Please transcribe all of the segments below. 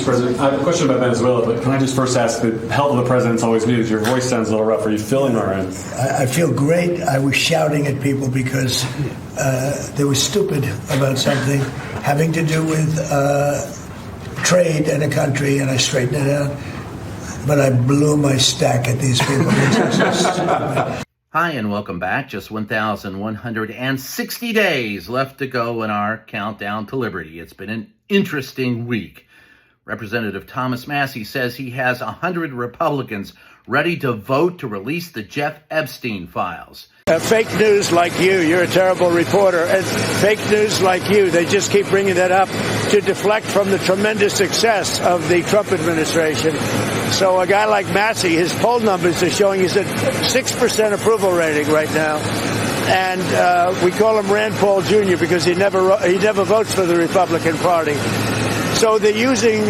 Mr. President. I have a question about Venezuela, but can I just first ask, the health of the president's always news. Your voice sounds a little rough. Are you feeling all right? I feel great. I was shouting at people because they were stupid about something having to do with trade in a country, and I straightened it out. But I blew my stack at these people. Hi, and welcome back. Just 1,160 days left to go in our countdown to liberty. It's been an interesting week. Representative Thomas Massie says he has 100 Republicans ready to vote to release the Jeff Epstein files. Fake news like you're a terrible reporter, and fake news like you, they just keep bringing that up to deflect from the tremendous success of the Trump administration. So a guy like Massie, his poll numbers are showing he's at 6% approval rating right now. And we call him Rand Paul Jr. because he never votes for the Republican Party. So they're using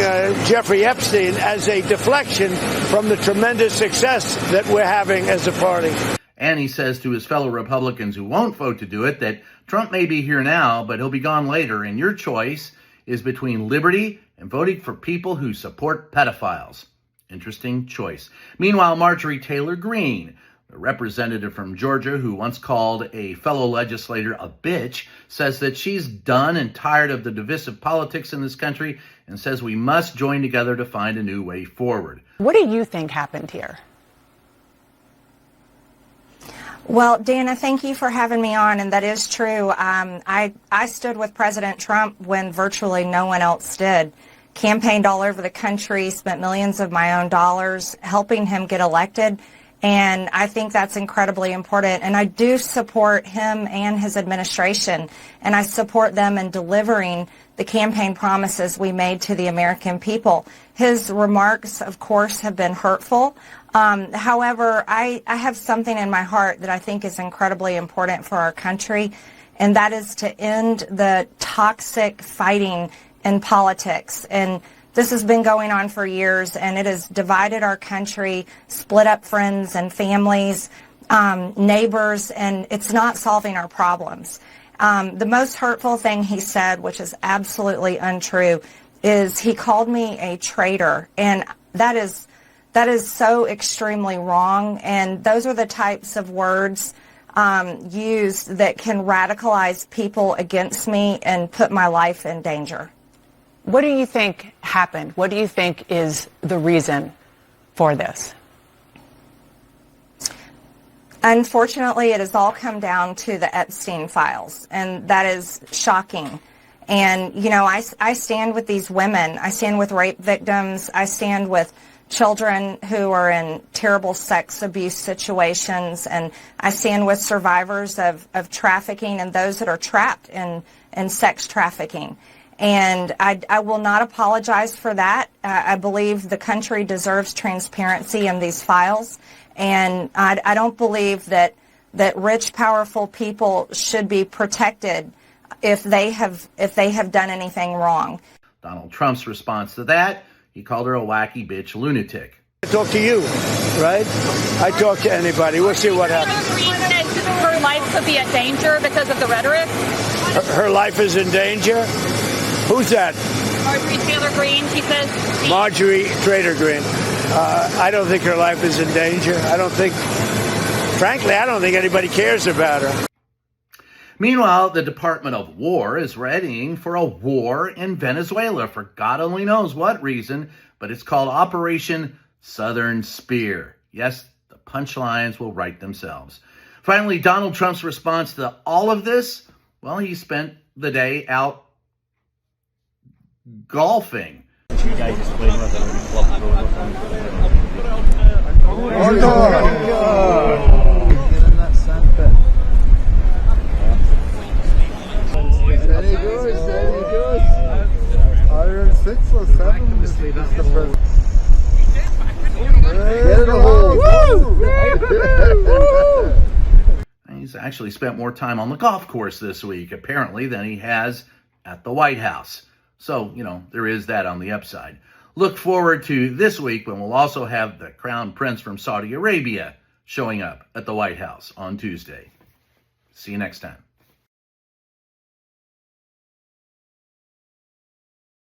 Jeffrey Epstein as a deflection from the tremendous success that we're having as a party. And he says to his fellow Republicans who won't vote to do it that Trump may be here now, but he'll be gone later. And your choice is between liberty and voting for people who support pedophiles. Interesting choice. Meanwhile, Marjorie Taylor Greene, the representative from Georgia who once called a fellow legislator a bitch, says that she's done and tired of the divisive politics in this country and says we must join together to find a new way forward. What do you think happened here? Well, Dana, thank you for having me on, and that is true. I stood with President Trump when virtually no one else did. Campaigned all over the country, spent millions of my own dollars helping him get elected, and I think that's incredibly important. And I do support him and his administration, and I support them in delivering the campaign promises we made to the American people. His remarks, of course, have been hurtful. However, I have something in my heart that I think is incredibly important for our country, and that is to end the toxic fighting in politics. And this has been going on for years, and it has divided our country, split up friends and families, neighbors, and it's not solving our problems. The most hurtful thing he said, which is absolutely untrue, is he called me a traitor, and that is so extremely wrong, and those are the types of words used that can radicalize people against me and put my life in danger. What do you think happened? What do you think is the reason for this? Unfortunately, it has all come down to the Epstein files, and that is shocking. And, you know, I stand with these women. I stand with rape victims. I stand with children who are in terrible sex abuse situations, and I stand with survivors of trafficking and those that are trapped in sex trafficking. And I will not apologize for that. I believe the country deserves transparency in these files, and I don't believe that rich, powerful people should be protected if they have done anything wrong. Donald Trump's response to that, he called her a wacky bitch lunatic. I talk to you, right? I talk to anybody. We'll see what happens. Green said her life could be in danger because of the rhetoric. Her life is in danger? Who's that? Marjorie Taylor Greene, she says. Marjorie Taylor Greene. I don't think her life is in danger. Frankly, I don't think anybody cares about her. Meanwhile, the Department of War is readying for a war in Venezuela for God only knows what reason, but it's called Operation Southern Spear. Yes, the punchlines will write themselves. Finally, Donald Trump's response to all of this, well, he spent the day out golfing. Iron 6 or 7. He's actually spent more time on the golf course this week, apparently, than he has at the White House. So, you know, there is that on the upside. Look forward to this week when we'll also have the Crown Prince from Saudi Arabia showing up at the White House on Tuesday. See you next time.